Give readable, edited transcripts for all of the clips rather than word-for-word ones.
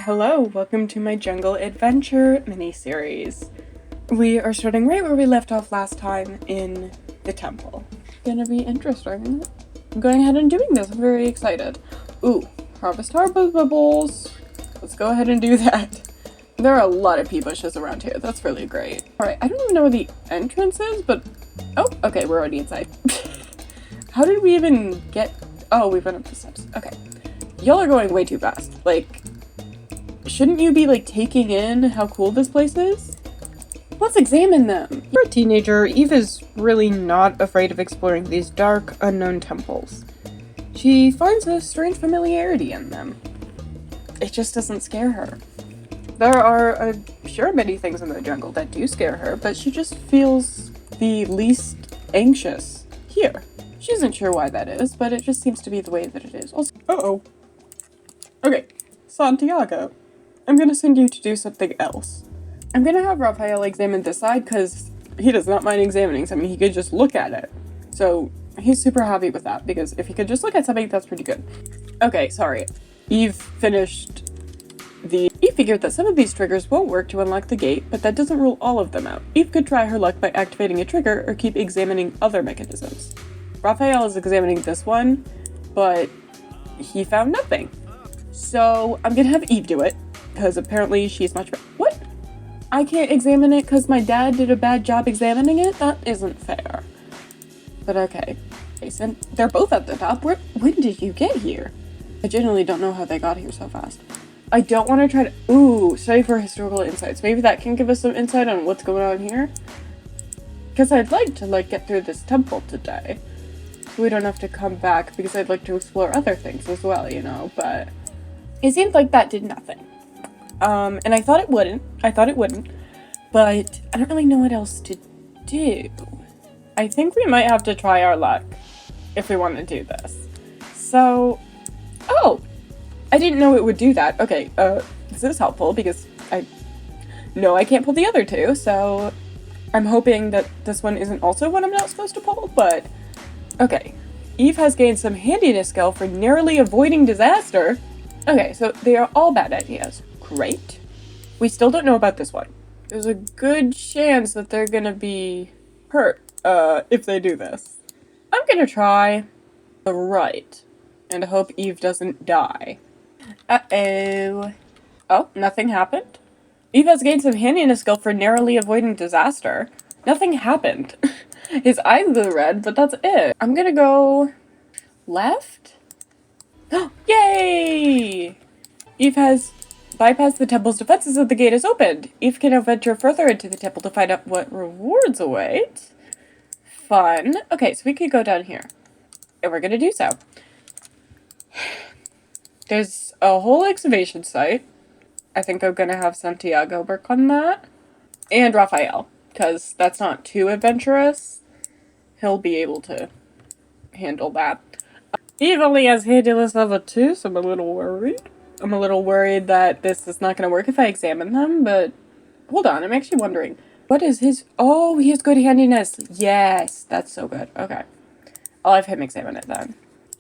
Hello, welcome to my jungle adventure mini-series. We are starting right where we left off last time in the temple. Gonna be interesting. I'm going ahead and doing this, I'm very excited. Ooh, harvest bubbles. Let's go ahead and do that. There are a lot of pea bushes around here, that's really great. Alright, I don't even know where the entrance is, but... Oh, okay, we're already inside. How did we even get... Oh, we went up the steps. Okay. Y'all are going way too fast. Like... Shouldn't you be, like, taking in how cool this place is? Let's examine them! For a teenager, Eve is really not afraid of exploring these dark, unknown temples. She finds a strange familiarity in them. It just doesn't scare her. There are, sure, many things in the jungle that do scare her, but she just feels the least anxious here. She isn't sure why that is, but it just seems to be the way that it is. Also, uh-oh. Okay, Santiago. I'm gonna send you to do something else. I'm gonna have Raphael examine this side because he does not mind examining something. He could just look at it. So he's super happy with that because if he could just look at something, that's pretty good. Okay, sorry. Eve finished the... Eve figured that some of these triggers won't work to unlock the gate, but that doesn't rule all of them out. Eve could try her luck by activating a trigger or keep examining other mechanisms. Raphael is examining this one, but he found nothing. So I'm gonna have Eve do it. Because apparently she's much better. What? I can't examine it because my dad did a bad job examining it? That isn't fair. But okay. Jason, they're both at the top. When did you get here? I genuinely don't know how they got here so fast. I don't want to try to... Ooh, study for historical insights. Maybe that can give us some insight on what's going on here. Because I'd like to, like, get through this temple today. So we don't have to come back because I'd like to explore other things as well, you know, but... It seemed like that did nothing. And I thought it wouldn't, but I don't really know what else to do. I think we might have to try our luck if we want to do this. So, oh, I didn't know it would do that. Okay, this is helpful because I know I can't pull the other two, so I'm hoping that this one isn't also one I'm not supposed to pull, but okay. Eve has gained some handiness skill for narrowly avoiding disaster. Okay, so they are all bad ideas. Great. We still don't know about this one. There's a good chance that they're gonna be hurt, if they do this. I'm gonna try the right, and hope Eve doesn't die. Uh-oh. Oh, nothing happened? Eve has gained some handiness skill for narrowly avoiding disaster. Nothing happened. His eyes glue red, but that's it. I'm gonna go... left? Yay! Eve has bypassed the temple's defenses and the gate is opened. Eve can now venture further into the temple to find out what rewards await. Fun. Okay, so we could go down here. And we're gonna do so. There's a whole excavation site. I think I'm gonna have Santiago work on that. And Raphael, because that's not too adventurous. He'll be able to handle that. Eve only has handiness level 2, so I'm a little worried. I'm a little worried that this is not going to work if I examine them, but hold on, I'm actually wondering. What is his... Oh, he has good handiness. Yes, that's so good. Okay. I'll have him examine it then.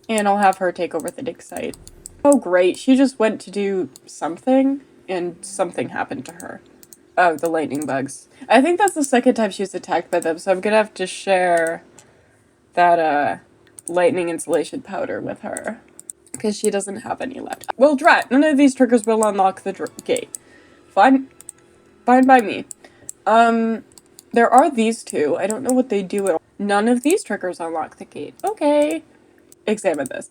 And I'll have her take over the dig site. Oh, great. She just went to do something, and something happened to her. Oh, the lightning bugs. I think that's the second time she was attacked by them, so I'm going to have to share that, lightning insulation powder with her. Because she doesn't have any left. Well, drat, none of these triggers will unlock the gate. Fine. Fine by me. There are these two. I don't know what they do at all. None of these triggers unlock the gate. Okay. Examine this.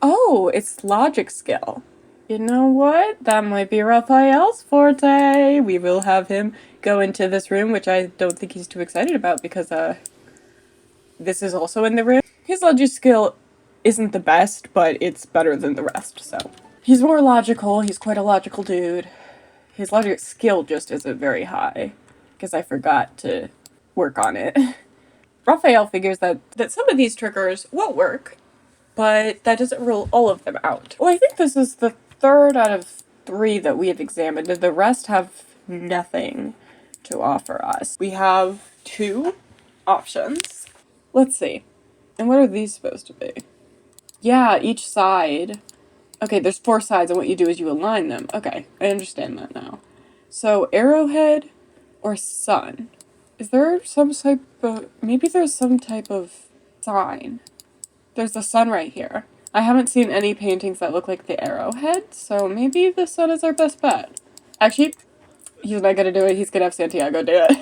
Oh, it's logic skill. You know what? That might be Raphael's forte. We will have him go into this room, which I don't think he's too excited about because, this is also in the room. His logic skill isn't the best, but it's better than the rest, so. He's more logical, he's quite a logical dude. His logic skill just isn't very high, because I forgot to work on it. Raphael figures that some of these triggers won't work, but that doesn't rule all of them out. Well, I think this is the third out of 3 that we have examined, and the rest have nothing to offer us. We have 2 options. Let's see. And what are these supposed to be? Yeah, each side. Okay, there's 4 sides, and what you do is you align them. Okay, I understand that now. So, arrowhead or sun? Is there some type of... Maybe there's some type of sign. There's the sun right here. I haven't seen any paintings that look like the arrowhead, so maybe the sun is our best bet. Actually, he's not gonna do it. He's gonna have Santiago do it.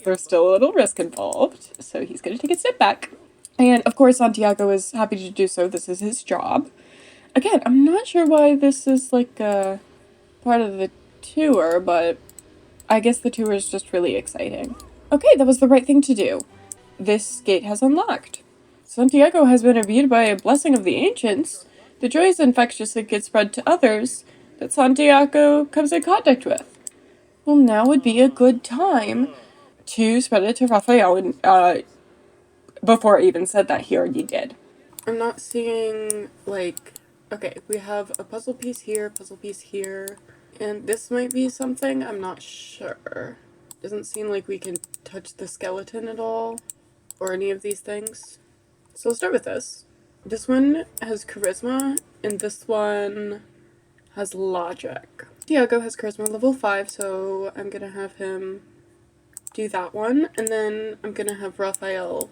There's still a little risk involved, so he's gonna take a step back. And of course, Santiago is happy to do so. This is his job. Again, I'm not sure why this is like a part of the tour, but I guess the tour is just really exciting. Okay, that was the right thing to do. This gate has unlocked. Santiago has been imbued by a blessing of the ancients. The joy is infectious and can spread to others that Santiago comes in contact with. Well, now would be a good time to spread it to Raphael, and before I even said that, he already did. I'm not seeing, like, okay, we have a puzzle piece here, and this might be something, I'm not sure. Doesn't seem like we can touch the skeleton at all, or any of these things. So we'll start with this. This one has charisma, and this one has logic. Diego has charisma level 5, so I'm gonna have him do that one, and then I'm gonna have Raphael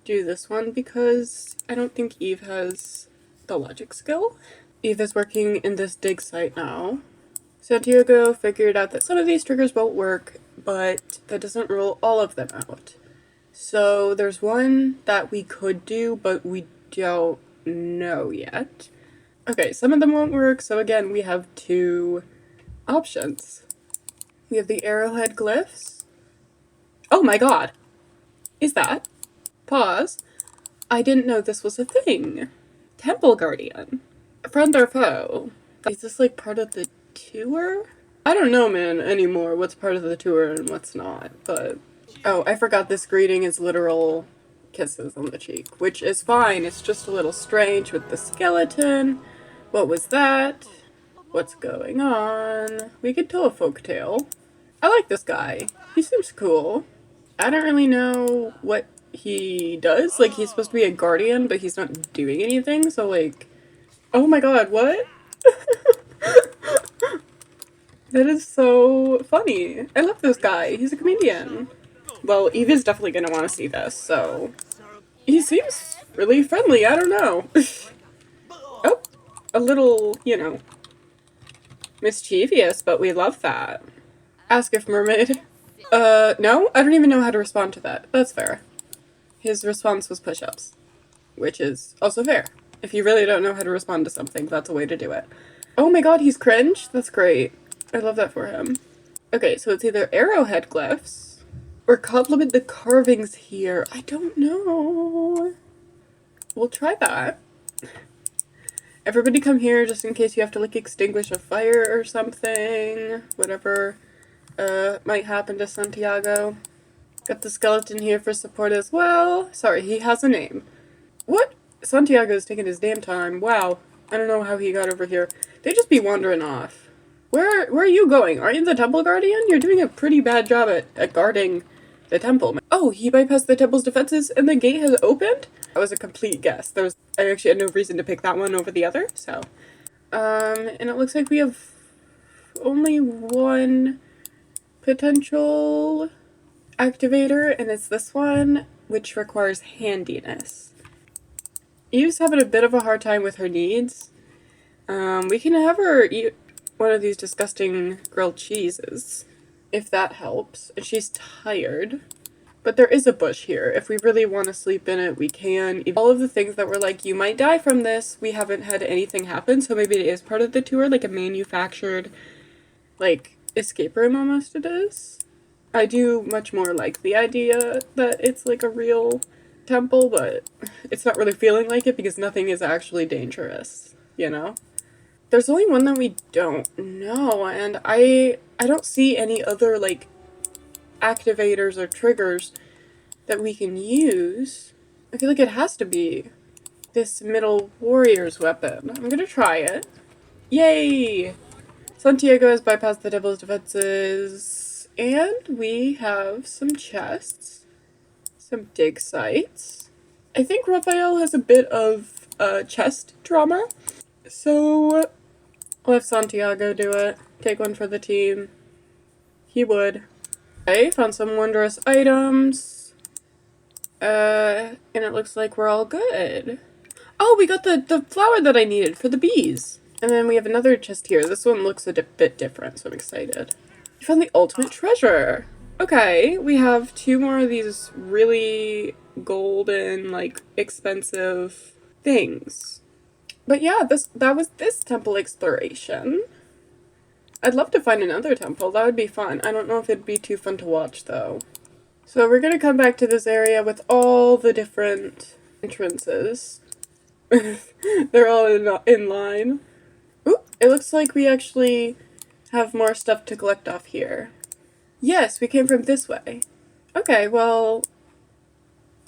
do this one because I don't think Eve has the logic skill. Eve is working in this dig site now. Santiago figured out that some of these triggers won't work, but that doesn't rule all of them out. So there's one that we could do, but we don't know yet. Okay, some of them won't work, so again, we have 2 options. We have the arrowhead glyphs. Oh my god! Is that? Pause. I didn't know this was a thing. Temple Guardian. Friend or foe? Is this like part of the tour? I don't know, man, anymore what's part of the tour and what's not, but... Oh, I forgot this greeting is literal kisses on the cheek, which is fine. It's just a little strange with the skeleton. What was that? What's going on? We could tell a folktale. I like this guy. He seems cool. I don't really know what he does. Like, he's supposed to be a guardian, but he's not doing anything, so like... Oh my god, what? That is so funny. I love this guy. He's a comedian. Well, Eve is definitely gonna want to see this, so... He seems really friendly, I don't know. Oh, a little, you know, mischievous, but we love that. Ask if mermaid. No? I don't even know how to respond to that. That's fair. His response was push-ups, which is also fair. If you really don't know how to respond to something, that's a way to do it. Oh my god, he's cringe? That's great. I love that for him. Okay, so it's either arrowhead glyphs or compliment the carvings here. I don't know. We'll try that. Everybody come here just in case you have to, like, extinguish a fire or something. Whatever might happen to Santiago. Got the skeleton here for support as well. Sorry, he has a name. What? Santiago's taking his damn time. Wow. I don't know how he got over here. They just be wandering off. Where are you going? Are you the temple guardian? You're doing a pretty bad job at guarding the temple. Oh, he bypassed the temple's defenses and the gate has opened? That was a complete guess. I actually had no reason to pick that one over the other, so. And it looks like we have only one potential activator, and it's this one, which requires handiness. Eve's having a bit of a hard time with her needs. We can have her eat one of these disgusting grilled cheeses, if that helps. And she's tired. But there is a bush here. If we really want to sleep in it, we can. All of the things that were like, you might die from this, we haven't had anything happen, so maybe it is part of the tour, like a manufactured, like, escape room almost it is. I do much more like the idea that it's like a real temple, but it's not really feeling like it because nothing is actually dangerous, you know? There's only one that we don't know, and I don't see any other, like, activators or triggers that we can use. I feel like it has to be this middle warrior's weapon. I'm gonna try it. Yay! Santiago has bypassed the devil's defenses, and we have some chests, some dig sites. I think Raphael has a bit of chest trauma, So, let Santiago do it. Take one for the team. He would. Okay, found some wondrous items. And it looks like we're all good. Oh, we got the flower that I needed for the bees. And then we have another chest here. This one looks a bit different, so I'm excited. We found the ultimate treasure. Okay, we have 2 more of these really golden, like, expensive things. But yeah, that was this temple exploration. I'd love to find another temple. That would be fun. I don't know if it'd be too fun to watch, though. So we're gonna come back to this area with all the different entrances. They're all in line. Ooh, it looks like we actually have more stuff to collect off here. Yes, we came from this way. Okay, well,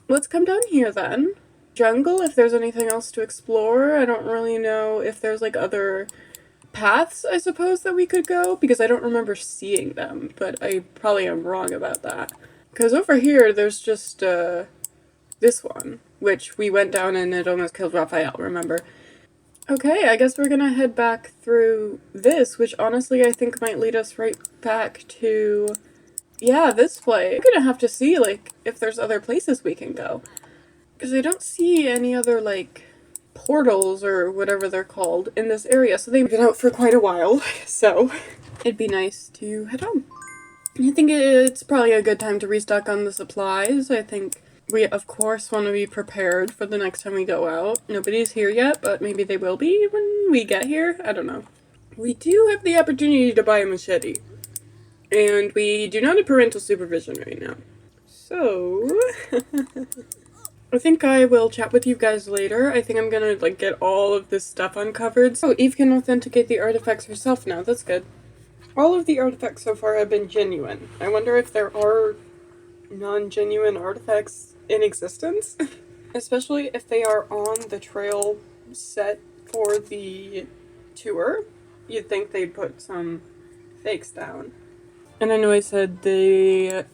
let's come down here then. Jungle, if there's anything else to explore. I don't really know if there's like other paths, I suppose, that we could go, because I don't remember seeing them, but I probably am wrong about that. Because over here, there's just, this one, which we went down and it almost killed Raphael, remember? Okay, I guess we're gonna head back through this, which honestly I think might lead us right back to, yeah, this way. We're gonna have to see, like, if there's other places we can go. Because I don't see any other, like, portals or whatever they're called in this area, so they've been out for quite a while, so it'd be nice to head home. I think it's probably a good time to restock on the supplies. I think we, of course, want to be prepared for the next time we go out. Nobody's here yet, but maybe they will be when we get here. I don't know. We do have the opportunity to buy a machete. And we do not have parental supervision right now. So, I think I will chat with you guys later. I think I'm gonna, like, get all of this stuff uncovered. So Eve can authenticate the artifacts herself now. That's good. All of the artifacts so far have been genuine. I wonder if there are non-genuine artifacts in existence? Especially if they are on the trail set for the tour. You'd think they'd put some fakes down. And I know I said the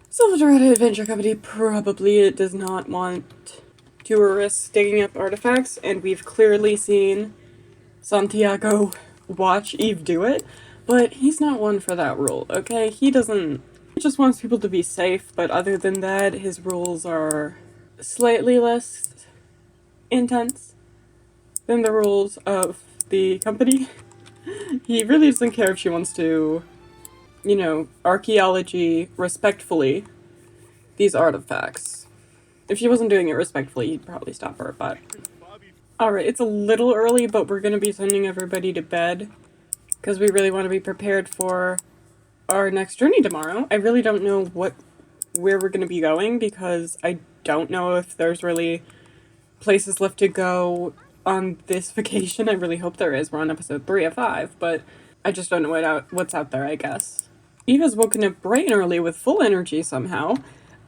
Silverado Adventure Company probably does not want tourists digging up artifacts, and we've clearly seen Santiago watch Eve do it, but he's not one for that rule, okay? He just wants people to be safe, but other than that, his rules are slightly less intense than the rules of the company. He really doesn't care if she wants to, you know, archaeology respectfully these artifacts. If she wasn't doing it respectfully, he'd probably stop her, but... Alright, it's a little early, but we're gonna be sending everybody to bed, because we really want to be prepared for our next journey tomorrow. I really don't know where we're gonna be going, because I don't know if there's really places left to go on this vacation. I really hope there is. We're on episode 3 of 5, but I just don't know what's out there, I guess. Eva's woken up bright and early with full energy somehow,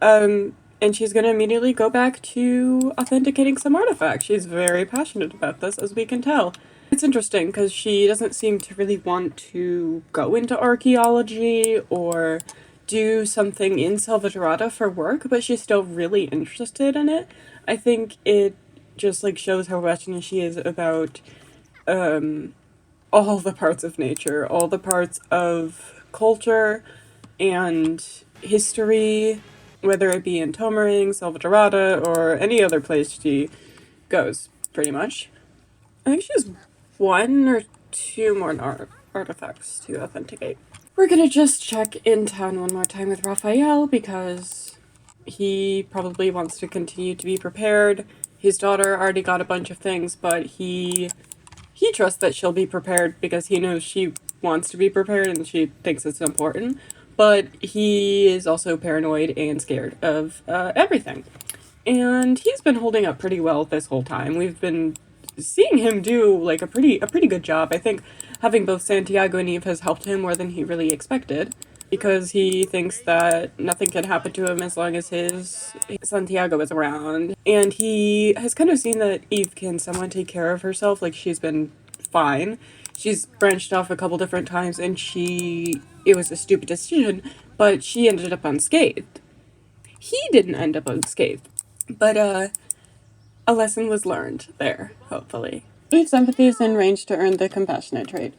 and she's gonna immediately go back to authenticating some artifacts. She's very passionate about this, as we can tell. It's interesting, because she doesn't seem to really want to go into archaeology or do something in Salvatorata for work, but she's still really interested in it. I think it just, like, shows how passionate she is about, all the parts of nature, all the parts of culture and history, whether it be in Tomering, Salvatorata, or any other place she goes, pretty much. I think she has 1 or 2 more artifacts to authenticate. We're gonna just check in town one more time with Raphael, because he probably wants to continue to be prepared. His daughter already got a bunch of things, but he trusts that she'll be prepared because he knows she wants to be prepared and she thinks it's important. But he is also paranoid and scared of everything. And he's been holding up pretty well this whole time. We've been seeing him do, like, a pretty good job. I think having both Santiago and Eve has helped him more than he really expected, because he thinks that nothing can happen to him as long as his Santiago is around. And he has kind of seen that Eve can somewhat take care of herself. Like, she's been fine. She's branched off a couple different times, and it was a stupid decision, but she ended up unscathed. He didn't end up unscathed, but a lesson was learned there, hopefully. Each sympathy is in range to earn the compassionate trait.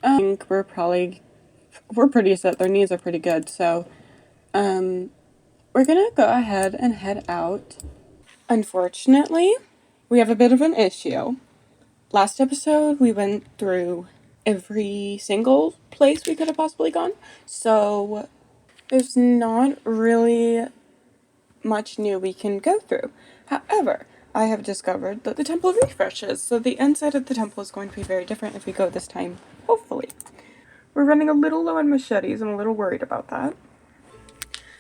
I think we're pretty set. Their needs are pretty good, so we're gonna go ahead and head out. Unfortunately, we have a bit of an issue. Last episode, we went through every single place we could have possibly gone, so there's not really much new we can go through. However, I have discovered that the temple refreshes, so the inside of the temple is going to be very different if we go this time, hopefully. We're running a little low on machetes. I'm a little worried about that.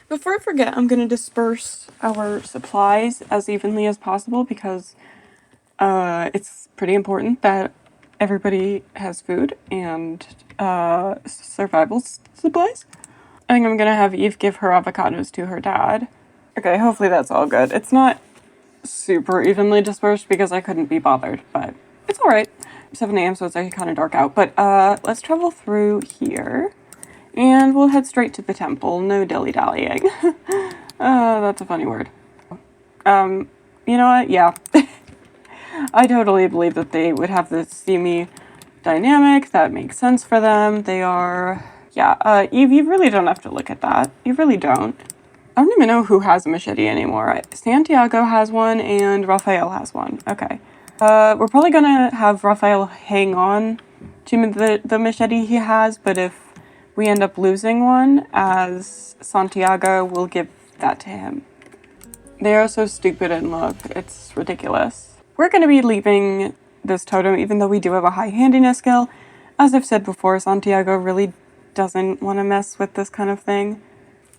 Before I forget, I'm going to disperse our supplies as evenly as possible because it's pretty important that everybody has food and survival supplies. I think I'm going to have Eve give her avocados to her dad. Okay, hopefully that's all good. It's not super evenly dispersed because I couldn't be bothered, but it's alright. 7 a.m. so it's like kind of dark out, but let's travel through here and we'll head straight to the temple. No dilly-dallying. That's a funny word. You know what? Yeah. I totally believe that they would have this steamy dynamic. That makes sense for them. They are... Yeah, Eve, you really don't have to look at that. You really don't. I don't even know who has a machete anymore. Santiago has one and Raphael has one. Okay. We're probably gonna have Raphael hang on to the machete he has, but if we end up losing one, as Santiago will give that to him. They are so stupid in look. It's ridiculous. We're gonna be leaving this totem, even though we do have a high handiness skill. As I've said before, Santiago really doesn't want to mess with this kind of thing.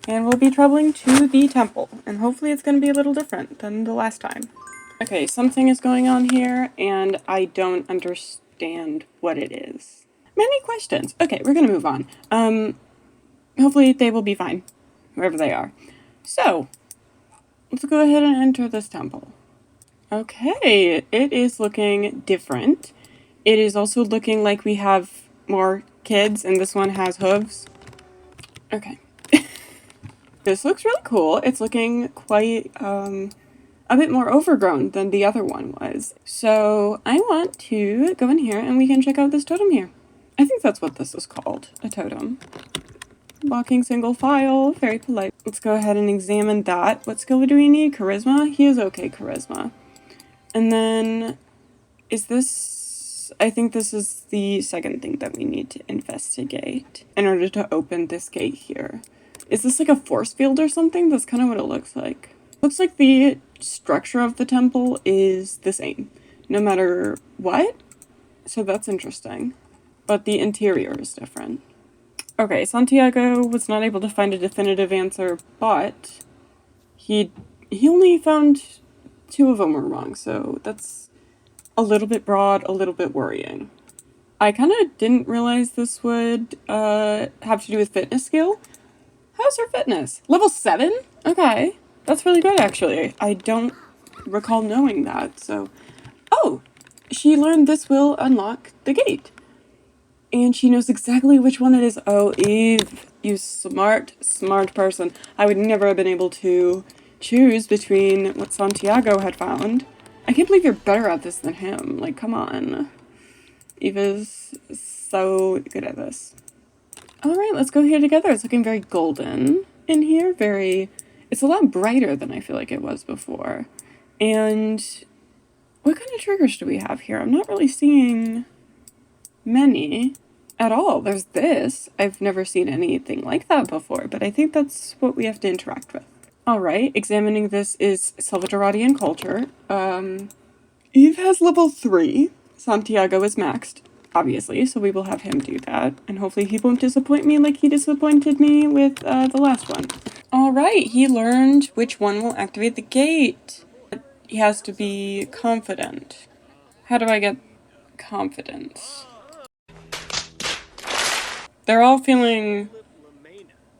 And we'll be traveling to the temple, and hopefully it's going to be a little different than the last time. Okay, something is going on here, and I don't understand what it is. Many questions. Okay, we're going to move on. Hopefully they will be fine, wherever they are. So, let's go ahead and enter this temple. Okay, it is looking different. It is also looking like we have more kids, and this one has hooves. Okay. This looks really cool. It's looking quite, a bit more overgrown than the other one was. So I want to go in here and we can check out this totem here. I think that's what this is called, a totem. Walking single file, very polite. Let's go ahead and examine that. What skill do we need? Charisma? He is okay, charisma. And then, is this... I think this is the second thing that we need to investigate in order to open this gate here. Is this like a force field or something? That's kind of what it looks like. Looks like the structure of the temple is the same, no matter what. So that's interesting. But the interior is different. Okay, Santiago was not able to find a definitive answer, but he only found 2 of them were wrong, so that's a little bit broad, a little bit worrying. I kind of didn't realize this would have to do with fitness skill. How's her fitness? Level 7? Okay. That's really good, actually. I don't recall knowing that, so... Oh! She learned this will unlock the gate. And she knows exactly which one it is. Oh, Eve, you smart person. I would never have been able to choose between what Santiago had found. I can't believe you're better at this than him. Like, come on. Eve is so good at this. Alright, let's go here together. It's looking very golden in here. It's a lot brighter than I feel like it was before. And what kind of triggers do we have here? I'm not really seeing many at all. There's this. I've never seen anything like that before, but I think that's what we have to interact with. Alright, examining this is Salvadoradian culture. Eve has level 3. Santiago is maxed, obviously, so we will have him do that. And hopefully he won't disappoint me like he disappointed me with the last one. Alright, he learned which one will activate the gate. He has to be confident. How do I get confidence? They're all feeling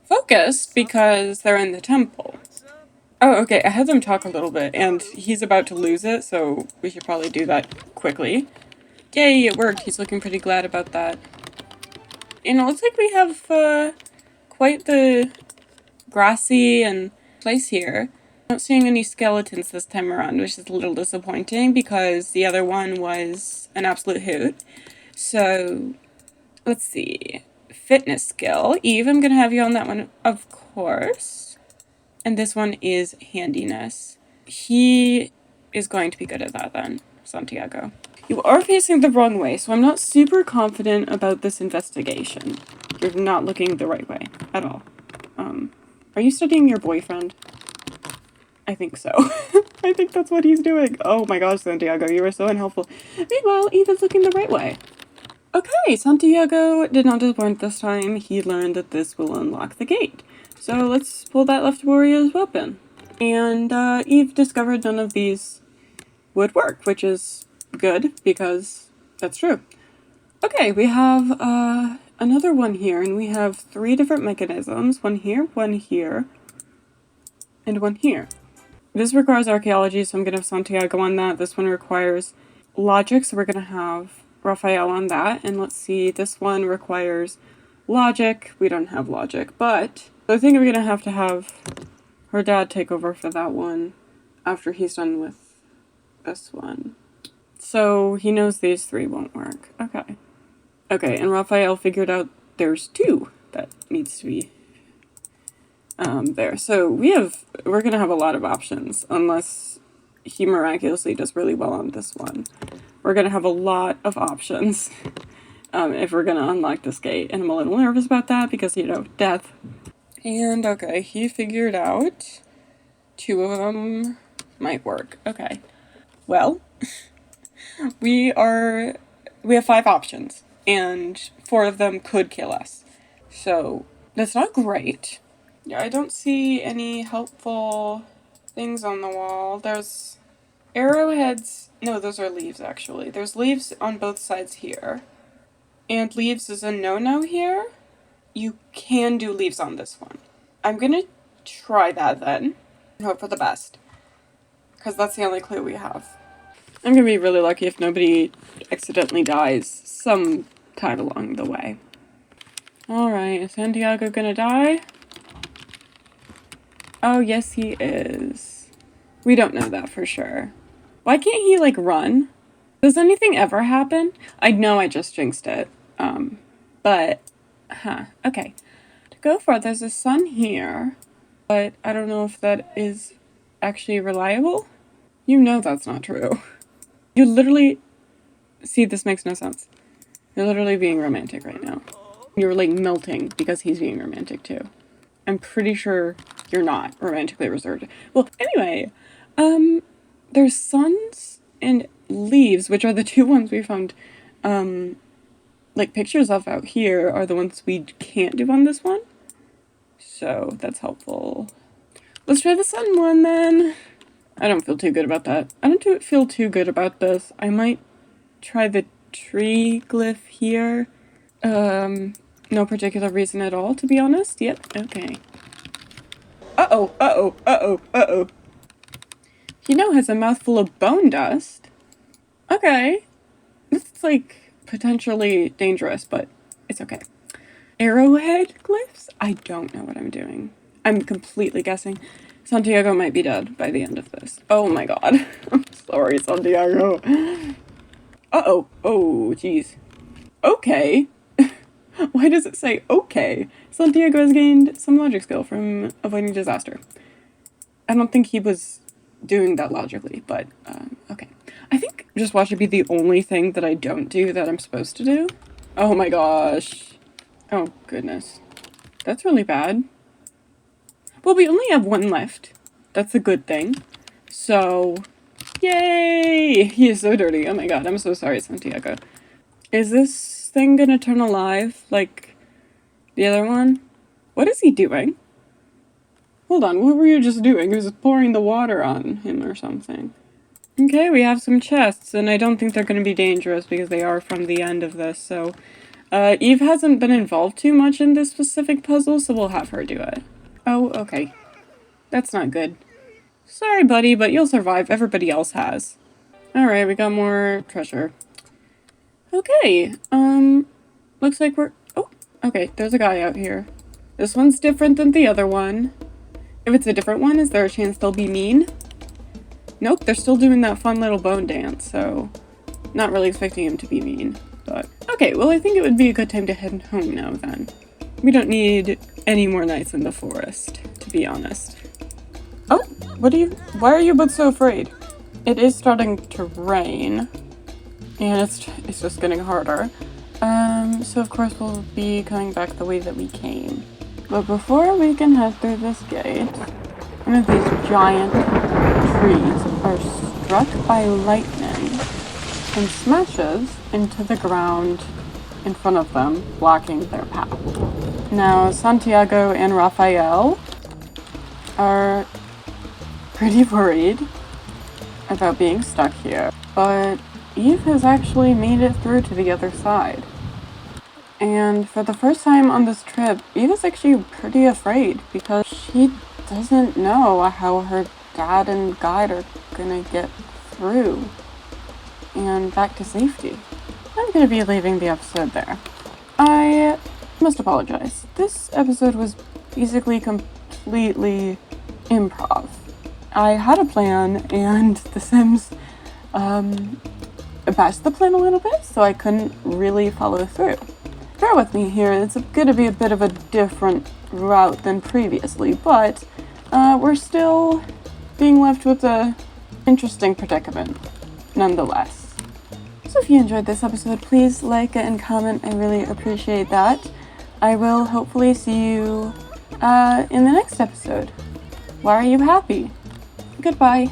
focused because they're in the temple. Oh, okay, I had them talk a little bit, and he's about to lose it, so we should probably do that quickly. Yay, it worked. He's looking pretty glad about that. And it looks like we have quite the grassy and place here. Not seeing any skeletons this time around, which is a little disappointing because the other one was an absolute hoot. So, let's see. Fitness skill. Eve, I'm gonna have you on that one, of course. And this one is handiness. He is going to be good at that then, Santiago. You are facing the wrong way, so I'm not super confident about this investigation. You're not looking the right way at all. Are you studying your boyfriend? I think so. I think that's what he's doing. Oh my gosh, Santiago, you are so unhelpful. Meanwhile, Eve is looking the right way. Okay, Santiago did not disappoint this time. He learned that this will unlock the gate. So let's pull that left warrior's weapon. And Eve discovered none of these would work, which is good because that's true. Okay, we have another one here, and we have 3 different mechanisms. One here, and one here. This requires archaeology, so I'm going to have Santiago on that. This one requires logic, so we're going to have Raphael on that. And let's see, this one requires logic. We don't have logic, but I think we're going to have her dad take over for that one after he's done with this one. So he knows these 3 won't work. Okay. Okay, and Raphael figured out there's 2 that needs to be there. So we're gonna have a lot of options unless he miraculously does really well on this one. We're gonna have a lot of options if we're gonna unlock this gate, and I'm a little nervous about that because, you know, death. And okay, he figured out 2 of them might work. Okay. Well, we have 5 options, and 4 of them could kill us. So that's not great. Yeah, I don't see any helpful things on the wall. There's arrowheads. No, those are leaves, actually. There's leaves on both sides here. And leaves is a no-no here. You can do leaves on this one. I'm gonna try that then. And hope for the best. Because that's the only clue we have. I'm gonna be really lucky if nobody accidentally dies sometime along the way. Alright, is Santiago gonna die? Oh, yes, he is. We don't know that for sure. Why can't he, like, run? Does anything ever happen? I know I just jinxed it. But, okay. To go for it, there's a sun here, but I don't know if that is actually reliable. You know that's not true. You literally... See, this makes no sense. You're literally being romantic right now. You're, like, melting because he's being romantic, too. I'm pretty sure you're not romantically reserved. Well, anyway, there's suns and leaves, which are the 2 ones we found, like, pictures of out here are the ones we can't do on this one. So, that's helpful. Let's try the sun one, then. I don't feel too good about that. I don't feel too good about this. I might try the tree glyph here. No particular reason at all, to be honest. Yep, okay. Uh-oh, uh-oh, uh-oh, uh-oh. He now has a mouthful of bone dust. Okay. This is, like, potentially dangerous, but it's okay. Arrowhead glyphs? I don't know what I'm doing. I'm completely guessing. Santiago might be dead by the end of this. Oh my god. I'm sorry, Santiago. Uh-oh. Oh, jeez. Okay. Why does it say okay? Santiago has gained some logic skill from avoiding disaster. I don't think he was doing that logically, but okay. I think just watch it be the only thing that I don't do that I'm supposed to do. Oh my gosh. Oh goodness. That's really bad. Well, we only have 1 left. That's a good thing. So, yay! He is so dirty. Oh my god, I'm so sorry, Santiago. Is this thing gonna turn alive like the other one? What is he doing? Hold on, what were you just doing? He was pouring the water on him or something. Okay, we have some chests, and I don't think they're gonna be dangerous because they are from the end of this, so... Eve hasn't been involved too much in this specific puzzle, so we'll have her do it. Oh, okay. That's not good. Sorry, buddy, but you'll survive. Everybody else has. Alright, we got more treasure. Okay, looks like we're... Oh, okay, there's a guy out here. This one's different than the other one. If it's a different one, is there a chance they'll be mean? Nope, they're still doing that fun little bone dance, so not really expecting him to be mean. But okay, well, I think it would be a good time to head home now then. We don't need any more nights in the forest, to be honest. Oh, why are you both so afraid? It is starting to rain, and it's just getting harder. So of course we'll be coming back the way that we came. But before we can head through this gate, one of these giant trees are struck by lightning and smashes into the ground in front of them, blocking their path. Now, Santiago and Rafael are pretty worried about being stuck here, but Eve has actually made it through to the other side. And for the first time on this trip, Eve is actually pretty afraid because she doesn't know how her dad and guide are gonna get through and back to safety. I'm gonna be leaving the episode there. I must apologize. This episode was basically completely improv. I had a plan, and The Sims bashed the plan a little bit, so I couldn't really follow through. Bear with me here, it's gonna be a bit of a different route than previously, but we're still being left with an interesting predicament, nonetheless. So if you enjoyed this episode, please like it and comment, I really appreciate that. I will hopefully see you in the next episode. Why are you happy? Goodbye.